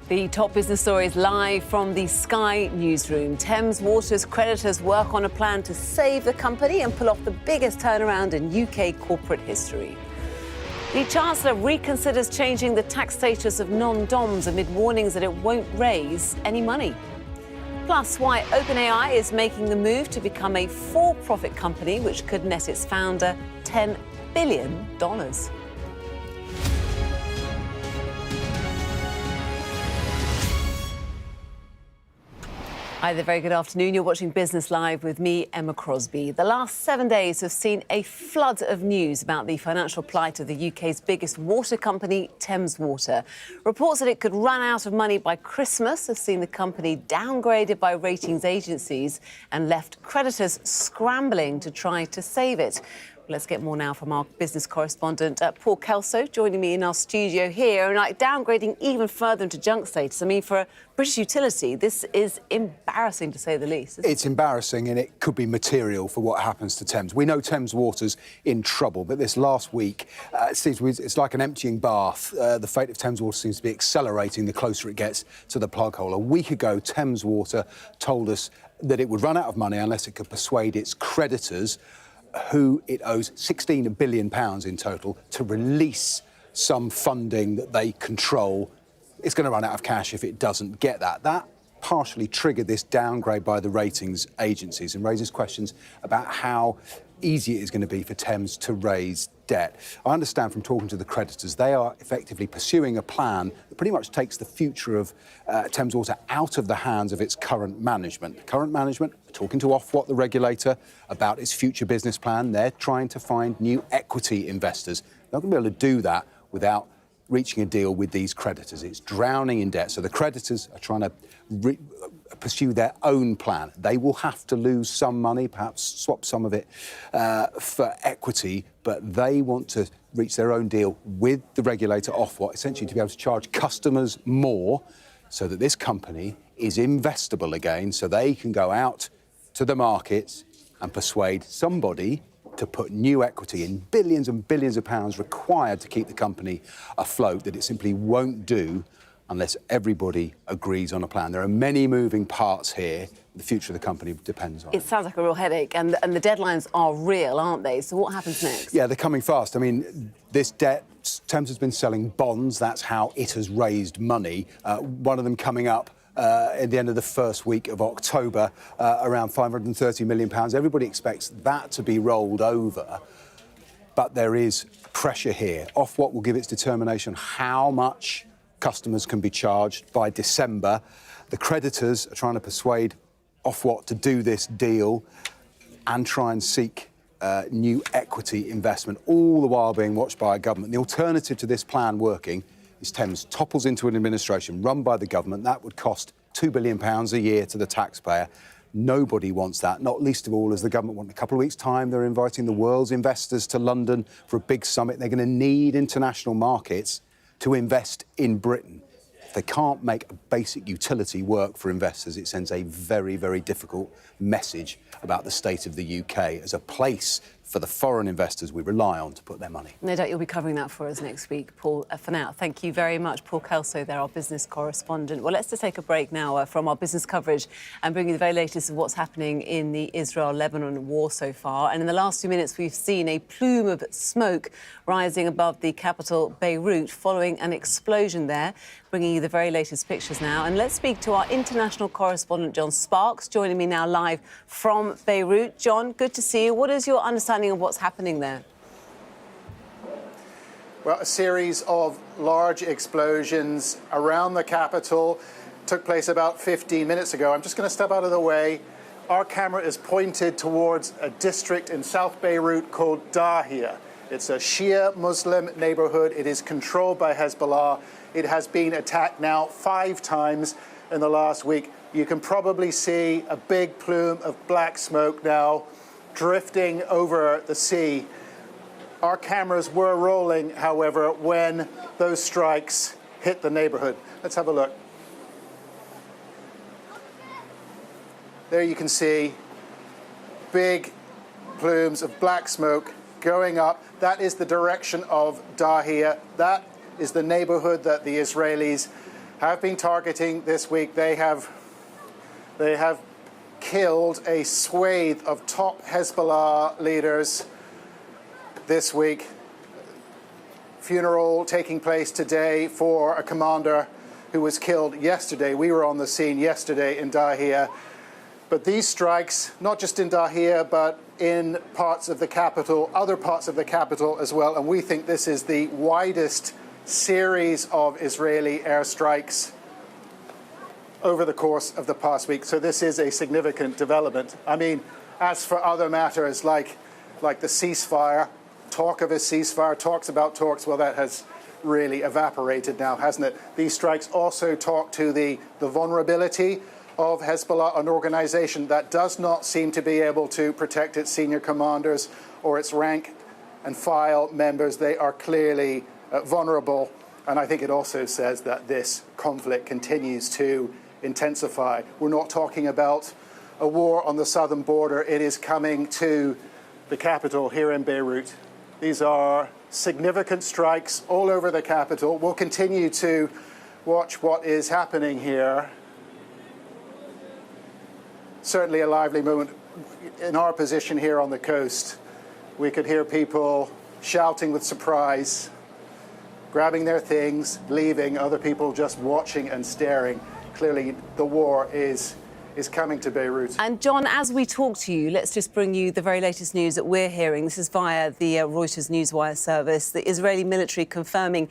The top business stories live from the Sky newsroom. Thames Water's creditors work on a plan to save the company and pull off the biggest turnaround in UK corporate history. The Chancellor reconsiders changing the tax status of non-DOMs amid warnings that it won't raise any money. Plus, why OpenAI is making the move to become a for-profit company which could net its founder $10 billion. Hi there, very good afternoon. You're watching Business Live with me, Emma Crosby. The last 7 days have seen a flood of news about the financial plight of the UK's biggest water company, Thames Water. Reports that it could run out of money by Christmas have seen the company downgraded by ratings agencies and left creditors scrambling to try to save it. Let's get more now from our business correspondent, Paul Kelso, joining me in our studio here. And downgrading even further into junk status. I mean, for a British utility, this is embarrassing to say the least. It's embarrassing, and it could be material for what happens to Thames. We know Thames Water's in trouble, but this last week, it's like an emptying bath. The fate of Thames Water seems to be accelerating the closer it gets to the plug hole. A week ago, Thames Water told us that it would run out of money unless it could persuade its creditors, who it owes £16 billion in total, to release some funding that they control. It's going to run out of cash if it doesn't get that. That partially triggered this downgrade by the ratings agencies and raises questions about how easy it is going to be for Thames to raise debt. I understand from talking to the creditors, they are effectively pursuing a plan that pretty much takes the future of Thames Water out of the hands of its current management. The current management are talking to Ofwat, the regulator, about its future business plan. They're trying to find new equity investors. They're not going to be able to do that without reaching a deal with these creditors. It's drowning in debt. So the creditors are trying to pursue their own plan. They will have to lose some money, perhaps swap some of it for equity, but they want to reach their own deal with the regulator Ofwat, essentially to be able to charge customers more so that this company is investable again, so they can go out to the markets and persuade somebody to put new equity in, billions and billions of pounds required to keep the company afloat, that it simply won't do unless everybody agrees on a plan. There are many moving parts here. The future of the company depends on it. It sounds like a real headache, and the deadlines are real, aren't they? So what happens next? Yeah, they're coming fast. I mean, this debt, Thames has been selling bonds. That's how it has raised money. One of them coming up at the end of the first week of October, around £530 million. Everybody expects that to be rolled over. But there is pressure here. Ofwat will give its determination how much customers can be charged by December. The creditors are trying to persuade Ofwat to do this deal and try and seek new equity investment, all the while being watched by a government. The alternative to this plan working is Thames topples into an administration run by the government. That would cost £2 billion a year to the taxpayer. Nobody wants that, not least of all as the government want in a couple of weeks' time. They're inviting the world's investors to London for a big summit. They're going to need international markets to invest in Britain. If they can't make a basic utility work for investors, it sends a very, very difficult message about the state of the UK as a place for the foreign investors we rely on to put their money. No doubt you'll be covering that for us next week, Paul. For now, thank you very much. Paul Kelso there, our business correspondent. Well, let's just take a break now from our business coverage and bring you the very latest of what's happening in the Israel-Lebanon war so far. And in the last 2 minutes, we've seen a plume of smoke rising above the capital, Beirut, following an explosion there. Bringing you the very latest pictures now. And let's speak to our international correspondent, John Sparks, joining me now live from Beirut. John, good to see you. What is your understanding of what's happening there? Well, a series of large explosions around the capital took place about 15 minutes ago. I'm just going to step out of the way. Our camera is pointed towards a district in South Beirut called Dahia. It's a Shia Muslim neighborhood. It is controlled by Hezbollah. It has been attacked now 5 times in the last week. You can probably see a big plume of black smoke now drifting over the sea. Our cameras were rolling, however, when those strikes hit the neighborhood. Let's have a look. There you can see big plumes of black smoke going up. That is the direction of Dahia. That is the neighborhood that the Israelis have been targeting this week. They have killed a swathe of top Hezbollah leaders this week. Funeral taking place today for a commander who was killed yesterday. We were on the scene yesterday in Dahia. But these strikes, not just in Dahia, but in parts of the capital, other parts of the capital as well. And we think this is the widest series of Israeli airstrikes over the course of the past week. So this is a significant development. I mean, as for other matters like the ceasefire, talk of a ceasefire, talks about talks, well, that has really evaporated now, hasn't it? These strikes also talk to the vulnerability of Hezbollah, an organization that does not seem to be able to protect its senior commanders or its rank and file members. They are clearly vulnerable. And I think it also says that this conflict continues to intensify. We're not talking about a war on the southern border. It is coming to the capital here in Beirut. These are significant strikes all over the capital. We'll continue to watch what is happening here. Certainly a lively moment. In our position here on the coast, we could hear people shouting with surprise, grabbing their things, leaving, other people just watching and staring. Clearly, the war is coming to Beirut. And John, as we talk to you, let's just bring you the very latest news that we're hearing. This is via the Reuters Newswire service. The Israeli military confirming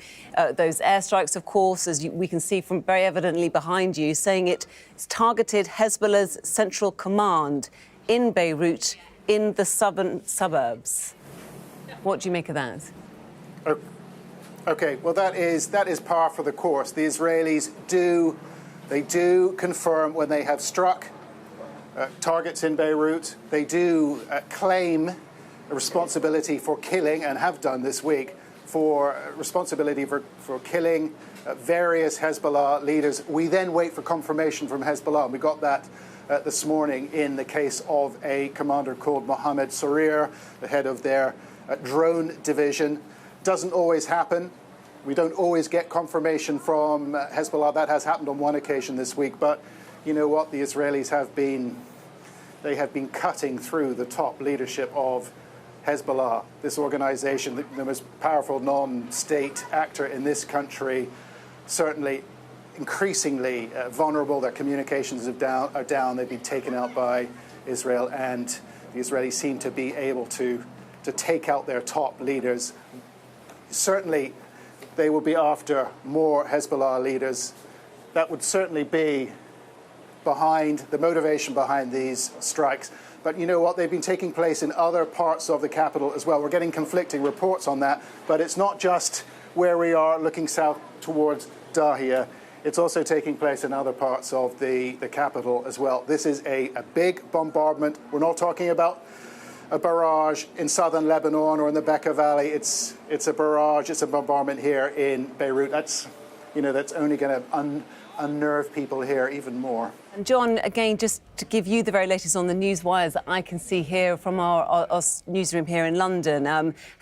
those airstrikes, of course, as we can see from very evidently behind you, saying it's targeted Hezbollah's central command in Beirut, in the southern suburbs. What do you make of that? Okay, well, that is par for the course. The Israelis do confirm when they have struck targets in Beirut. They do claim a responsibility for killing, and have done this week, for responsibility for killing various Hezbollah leaders. We then wait for confirmation from Hezbollah. And we got that this morning in the case of a commander called Mohammed Sarir, the head of their drone division. Doesn't always happen. We don't always get confirmation from Hezbollah. That has happened on one occasion this week. But you know what? The Israelis have been cutting through the top leadership of Hezbollah, this organization, the most powerful non-state actor in this country, certainly increasingly vulnerable. Their communications are down. They've been taken out by Israel, and the Israelis seem to be able to take out their top leaders. Certainly, they will be after more Hezbollah leaders. That would certainly be behind the motivation behind these strikes. But you know what? They've been taking place in other parts of the capital as well. We're getting conflicting reports on that. But it's not just where we are looking south towards Dahia. It's also taking place in other parts of the capital as well. This is a big bombardment. We're not talking about a barrage in southern Lebanon or in the Bekaa Valley. It's a barrage, it's a bombardment here in Beirut. That's only going to unnerve people here even more. And John, again, just to give you the very latest on the news wires that I can see here from our newsroom here in London,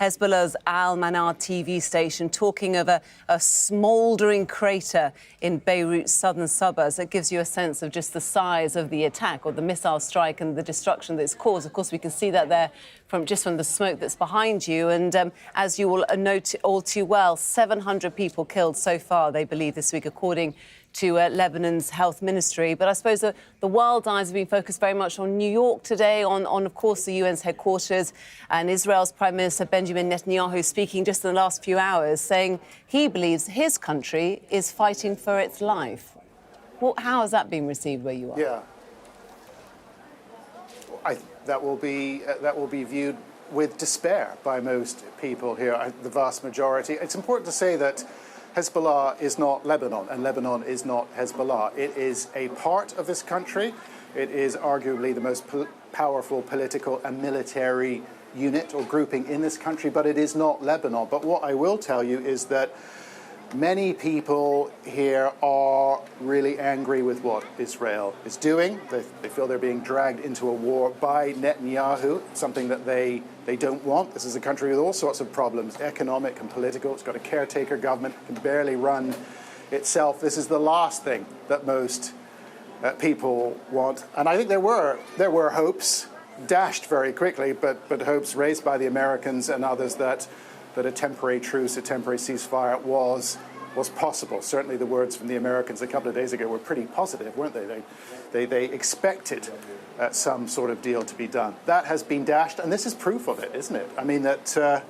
Hezbollah's Al Manar TV station talking of a smouldering crater in Beirut's southern suburbs. It gives you a sense of just the size of the attack or the missile strike and the destruction that it's caused. Of course, we can see that there from the smoke that's behind you. And as you will note all too well, 700 people killed so far, they believe, this week, according to Lebanon's health ministry. But I suppose the world eyes have been focused very much on New York today, on of course, the UN's headquarters, and Israel's Prime Minister Benjamin Netanyahu speaking just in the last few hours, saying he believes his country is fighting for its life. Well, how has that been received where you are? Yeah, that will be viewed with despair by most people here, the vast majority. It's important to say that Hezbollah is not Lebanon, and Lebanon is not Hezbollah. It is a part of this country. It is arguably the most powerful political and military unit or grouping in this country, but it is not Lebanon. But what I will tell you is that many people here are really angry with what Israel is doing. They feel they're being dragged into a war by Netanyahu, something that they don't want. This is a country with all sorts of problems, economic and political. It's got a caretaker government, can barely run itself, this is the last thing that most people want. And I think there were hopes dashed very quickly, but hopes raised by the Americans and others that a temporary truce, a temporary ceasefire was possible. Certainly the words from the Americans a couple of days ago were pretty positive, weren't they? They expected some sort of deal to be done. That has been dashed, and this is proof of it, isn't it? I mean, that a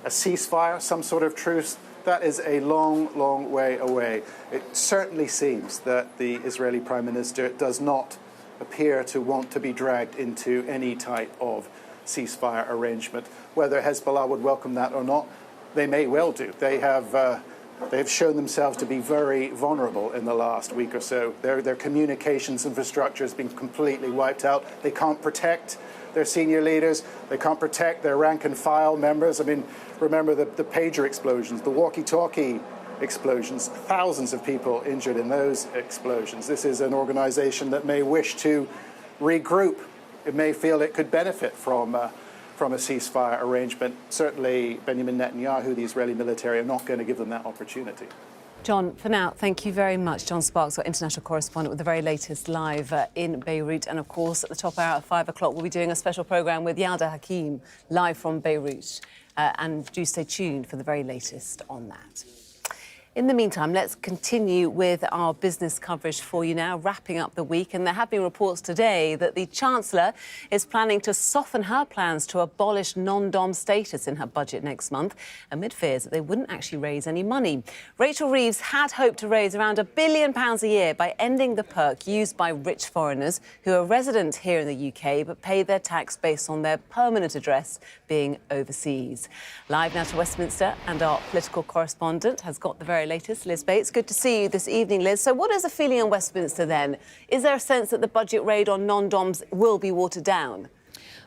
ceasefire, some sort of truce, that is a long, long way away. It certainly seems that the Israeli Prime Minister does not appear to want to be dragged into any type of ceasefire arrangement. Whether Hezbollah would welcome that or not, they may well do. They've shown themselves to be very vulnerable in the last week or so. Their communications infrastructure has been completely wiped out. They can't protect their senior leaders. They can't protect their rank and file members. I mean, remember the pager explosions, the walkie-talkie explosions, thousands of people injured in those explosions. This is an organization that may wish to regroup. It may feel it could benefit from a ceasefire arrangement. Certainly, Benjamin Netanyahu, the Israeli military, are not going to give them that opportunity. John, for now, thank you very much. John Sparks, our international correspondent, with the very latest live in Beirut. And of course, at the top hour at 5 o'clock, we'll be doing a special programme with Yalda Hakim live from Beirut. And do stay tuned for the very latest on that. In the meantime, let's continue with our business coverage for you now, wrapping up the week. And there have been reports today that the Chancellor is planning to soften her plans to abolish non-dom status in her budget next month, amid fears that they wouldn't actually raise any money. Rachel Reeves had hoped to raise around £1 billion a year by ending the perk used by rich foreigners who are resident here in the UK but pay their tax based on their permanent address being overseas. Live now to Westminster, and our political correspondent has got the very latest, Liz Bates. Good to see you this evening, Liz. So what is the feeling in Westminster then? Is there a sense that the budget raid on non-doms will be watered down?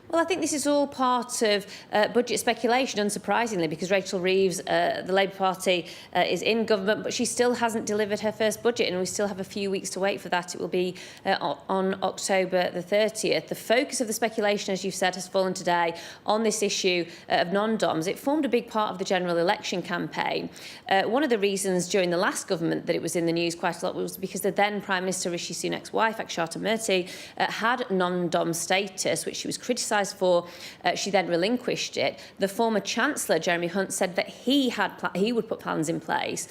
Well, I think this is all part of budget speculation, unsurprisingly, because Rachel Reeves, the Labour Party, is in government, but she still hasn't delivered her first budget, and we still have a few weeks to wait for that. It will be on October the 30th. The focus of the speculation, as you've said, has fallen today on this issue of non-doms. It formed a big part of the general election campaign. One of the reasons during the last government that it was in the news quite a lot was because the then Prime Minister Rishi Sunak's wife, Akshata Murty, had non-dom status, which she was criticised for. She then relinquished it. The former Chancellor, Jeremy Hunt, said that he would put plans in place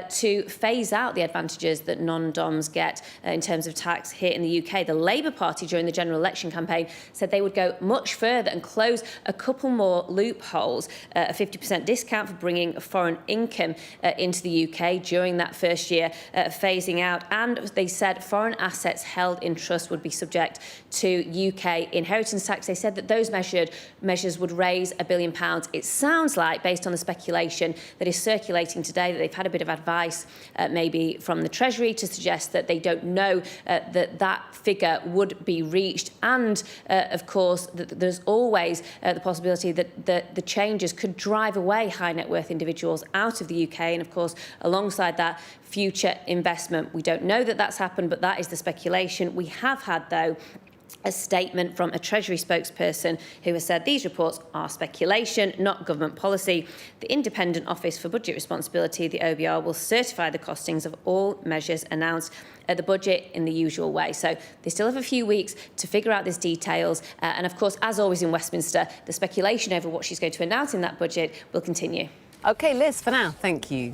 to phase out the advantages that non-doms get in terms of tax here in the UK. The Labour Party, during the general election campaign, said they would go much further and close a couple more loopholes, a 50% discount for bringing foreign income into the UK during that first year, phasing out. And they said foreign assets held in trust would be subject to UK inheritance tax. They said that those measures would raise £1 billion. It sounds like, based on the speculation that is circulating today, that they've had a bit of advice maybe from the Treasury to suggest that they don't know that figure would be reached. And, of course, there's always the possibility that the changes could drive away high net worth individuals out of the UK. And, of course, alongside that, future investment. We don't know that that's happened, but that is the speculation. We have had, though, a statement from a Treasury spokesperson who has said these reports are speculation, not government policy. The Independent Office for Budget Responsibility, the OBR, will certify the costings of all measures announced at the budget in the usual way. So they still have a few weeks to figure out these details. And of course, as always in Westminster, the speculation over what she's going to announce in that budget will continue. OK, Liz, for now, thank you.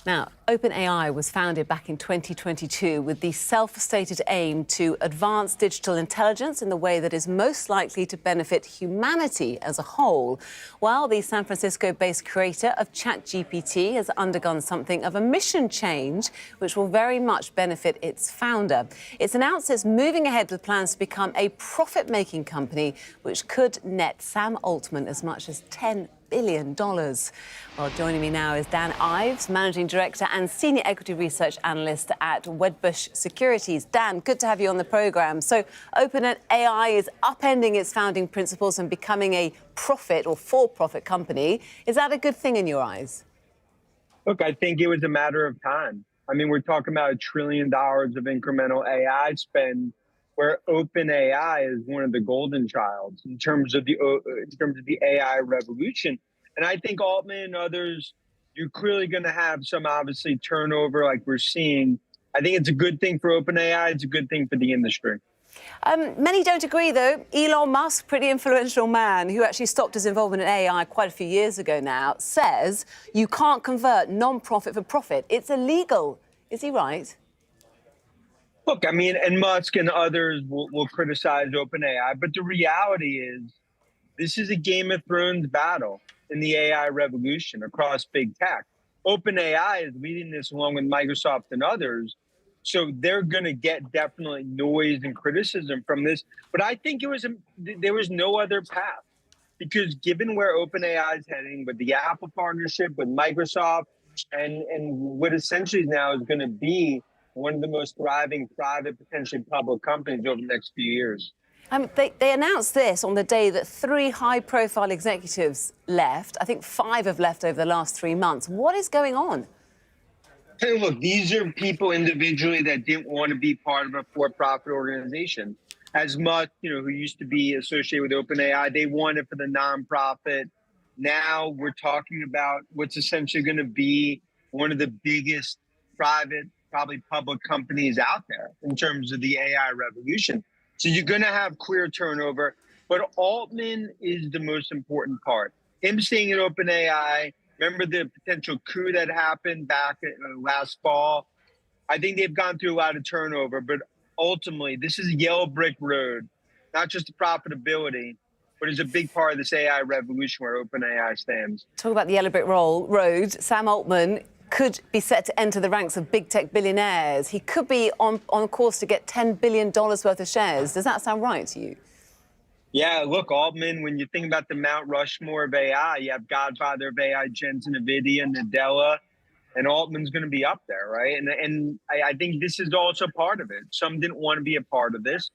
Now, OpenAI was founded back in 2022 with the self-stated aim to advance digital intelligence in the way that is most likely to benefit humanity as a whole, while the San Francisco-based creator of ChatGPT has undergone something of a mission change, which will very much benefit its founder. It's announced it's moving ahead with plans to become a profit-making company, which could net Sam Altman as much as $10 billion. Well, joining me now is Dan Ives, Managing Director and Senior Equity Research Analyst at Wedbush Securities. Dan, good to have you on the programme. So OpenAI is upending its founding principles and becoming a profit or for-profit company. Is that a good thing in your eyes? Look, I think it was a matter of time. I mean, we're talking about $1 trillion of incremental AI spend, where OpenAI is one of the golden childs in terms of the AI revolution. And I think Altman and others you're clearly going to have some obviously turnover like we're seeing. I think it's a good thing for OpenAI. It's a good thing for the industry. Many don't agree, though. Elon Musk, pretty influential man who actually stopped his involvement in AI quite a few years ago now, says you can't convert non-profit for profit. It's illegal. Is he right? Look, I mean, and Musk and others will criticize OpenAI, but the reality is this is a Game of Thrones battle in the AI revolution across big tech. OpenAI is leading this along with Microsoft and others. So they're going to get definitely noise and criticism from this. But I think there was no other path, because given where OpenAI is heading with the Apple partnership with Microsoft and what essentially now is going to be one of the most thriving private, potentially public companies over the next few years. They announced this on the day that 3 high-profile executives left. I think 5 have left over the last 3 months. What is going on? Hey, look, these are people individually that didn't want to be part of a for-profit organization. As much, who used to be associated with OpenAI, they wanted for the nonprofit. Now we're talking about what's essentially going to be one of the biggest private, probably public companies out there in terms of the AI revolution. So you're going to have clear turnover, but Altman is the most important part. Him staying at OpenAI. Remember the potential coup that happened back last fall? I think they've gone through a lot of turnover, but ultimately, this is a yellow brick road, not just the profitability, but it's a big part of this AI revolution where OpenAI stands. Talk about the yellow brick road. Sam Altman could be set to enter the ranks of big tech billionaires. He could be on course to get $10 billion worth of shares. Does that sound right to you? Yeah, look, Altman, when you think about the Mount Rushmore of AI, you have godfather of AI, Jensen, NVIDIA, Nadella, and Altman's going to be up there, right? And I think this is also part of it. Some didn't want to be a part of this.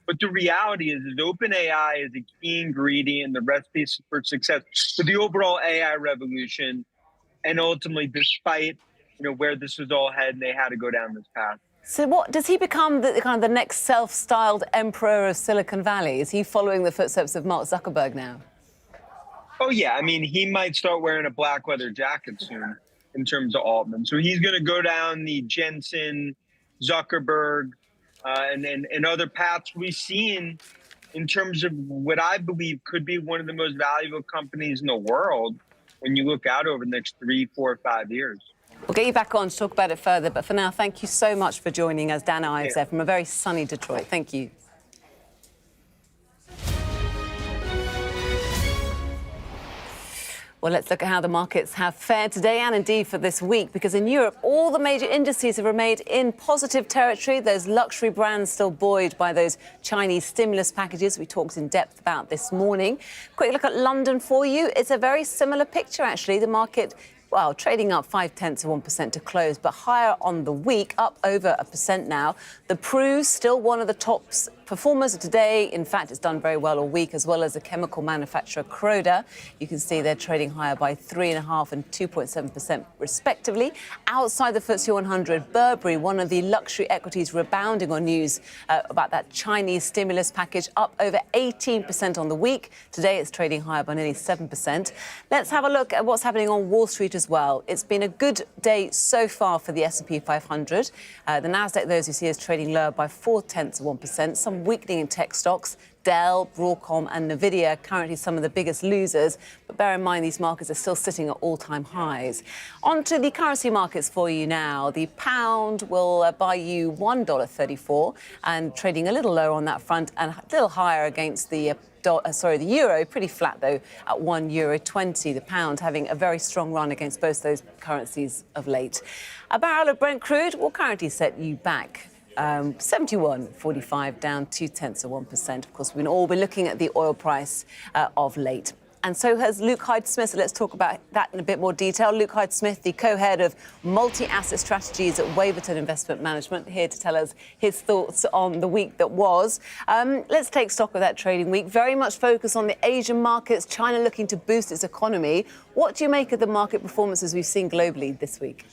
But the reality is OpenAI is a key ingredient in the recipe for success for the overall AI revolution. And ultimately, despite where this was all headed, they had to go down this path. So what does he become the next self-styled emperor of Silicon Valley? Is he following the footsteps of Mark Zuckerberg now? Oh, yeah. I mean, he might start wearing a black leather jacket soon in terms of Altman. So he's going to go down the Jensen, Zuckerberg, and other paths we've seen in terms of what I believe could be one of the most valuable companies in the world when you look out over the next 3, 4, 5 years. We'll get you back on to talk about it further, but for now, thank you so much for joining us, Dan Ives, there from a very sunny Detroit. Thank you. Well, let's look at how the markets have fared today and indeed for this week, because in Europe, all the major indices have remained in positive territory. Those luxury brands still buoyed by those Chinese stimulus packages we talked in depth about this morning. Quick look at London for you. It's a very similar picture, actually. The market, well, trading up 0.5% to close, but higher on the week, up over 1% now. The Pru's still one of the top performers of today. In fact, it's done very well all week, as well as the chemical manufacturer Croda. You can see they're trading higher by 3.5% and 2.7% respectively. Outside the FTSE 100, Burberry, one of the luxury equities, rebounding on news about that Chinese stimulus package, up over 18% on the week. Today, it's trading higher by nearly 7%. Let's have a look at what's happening on Wall Street as well. It's been a good day so far for the S&P 500. The Nasdaq, those you see, is trading lower by 0.4%. Some weakening in tech stocks. Dell, Broadcom and Nvidia currently some of the biggest losers. But bear in mind, these markets are still sitting at all-time highs. On to the currency markets for you now. The pound will buy you $1.34 and trading a little lower on that front and a little higher against the the euro, pretty flat, though, at €1.20. The pound having a very strong run against both those currencies of late. A barrel of Brent crude will currently set you back 71.45, down 0.2%. Of course, we've all been looking at the oil price of late. And so has Luke Hyde-Smith. So let's talk about that in a bit more detail. Luke Hyde-Smith, the co-head of multi-asset strategies at Waverton Investment Management, here to tell us his thoughts on the week that was. Let's take stock of that trading week. Very much focused on the Asian markets, China looking to boost its economy. What do you make of the market performances we've seen globally this week?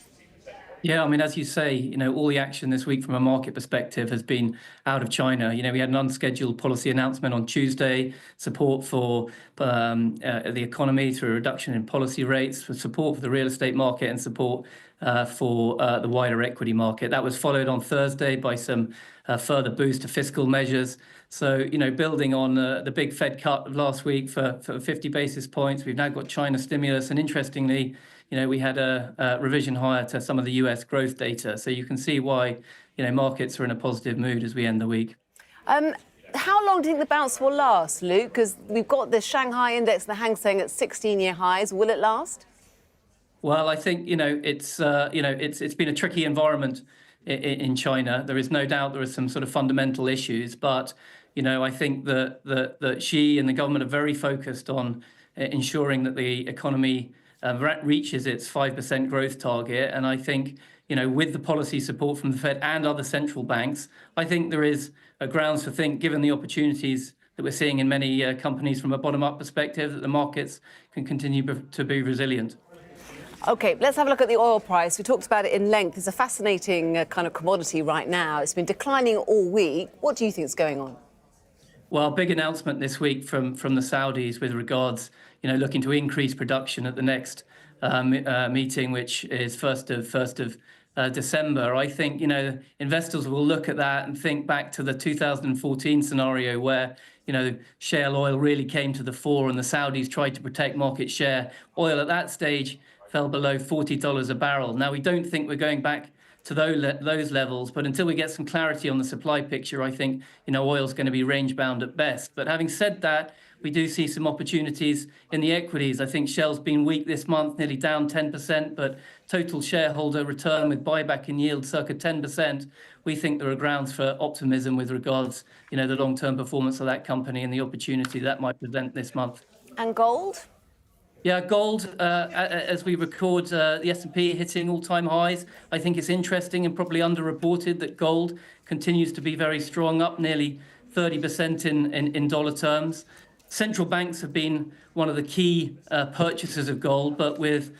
Yeah, I mean, as you say, all the action this week from a market perspective has been out of China. We had an unscheduled policy announcement on Tuesday, support for the economy through a reduction in policy rates, for support for the real estate market, and support for the wider equity market. That was followed on Thursday by some further boost to fiscal measures. So, building on the big Fed cut of last week for 50 basis points, we've now got China stimulus. And interestingly, we had a revision higher to some of the US growth data. So you can see why, markets are in a positive mood as we end the week. How long do you think the bounce will last, Luke? Because we've got the Shanghai index, the Hang Seng at 16-year highs. Will it last? Well, I think, it's been a tricky environment in China. There is no doubt there are some sort of fundamental issues, but, I think that Xi and the government are very focused on ensuring that the economy reaches its 5% growth target. And I think, with the policy support from the Fed and other central banks, I think there is a grounds for given the opportunities that we're seeing in many companies from a bottom-up perspective, that the markets can continue to be resilient. OK, let's have a look at the oil price. We talked about it in length. It's a fascinating kind of commodity right now. It's been declining all week. What do you think is going on? Well, big announcement this week from the Saudis with regards, looking to increase production at the next meeting, which is 1st of December. I think, investors will look at that and think back to the 2014 scenario where, shale oil really came to the fore and the Saudis tried to protect market share. Oil at that stage fell below $40 a barrel. Now, we don't think we're going back to those levels, but until we get some clarity on the supply picture, I think, oil's going to be range bound at best. But having said that, we do see some opportunities in the equities. I think Shell's been weak this month, nearly down 10%, but total shareholder return with buyback and yield circa 10%. We think there are grounds for optimism with regards, the long-term performance of that company and the opportunity that might present this month. And gold? Yeah, gold, as we record, the S&P hitting all-time highs. I think it's interesting and probably underreported that gold continues to be very strong, up nearly 30% in dollar terms. Central banks have been one of the key purchasers of gold, but with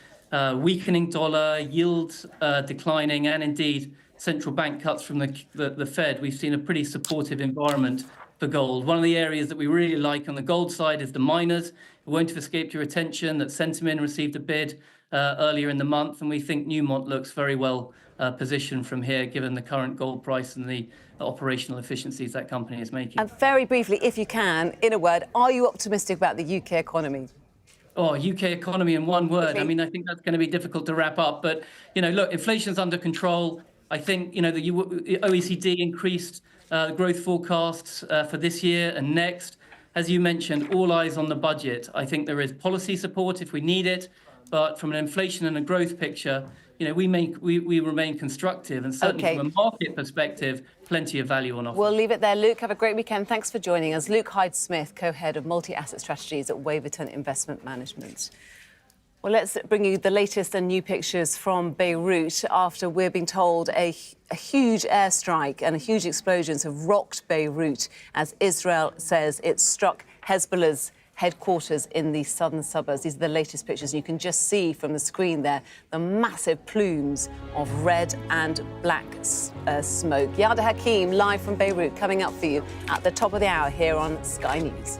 weakening dollar, yields declining, and indeed central bank cuts from the Fed, we've seen a pretty supportive environment for gold. One of the areas that we really like on the gold side is the miners. It won't have escaped your attention that Centamin received a bid earlier in the month, and we think Newmont looks very well positioned from here, given the current gold price and the operational efficiencies that company is making. And very briefly, if you can, in a word, are you optimistic about the UK economy? Oh, UK economy in one word. I mean, I think that's going to be difficult to wrap up. But, look, inflation's under control. I think, the OECD increased growth forecasts for this year and next. As you mentioned, all eyes on the budget. I think there is policy support if we need it. But from an inflation and a growth picture, we remain constructive. And certainly from a market perspective, plenty of value on offer. We'll leave it there. Luke, have a great weekend. Thanks for joining us. Luke Hyde-Smith, co-head of multi-asset strategies at Waverton Investment Management. Well, let's bring you the latest and new pictures from Beirut after we're being told a huge airstrike and huge explosions have rocked Beirut as Israel says it struck Hezbollah's headquarters in the southern suburbs. These are the latest pictures. You can just see from the screen there the massive plumes of red and black smoke. Yada Hakim, live from Beirut, coming up for you at the top of the hour here on Sky News.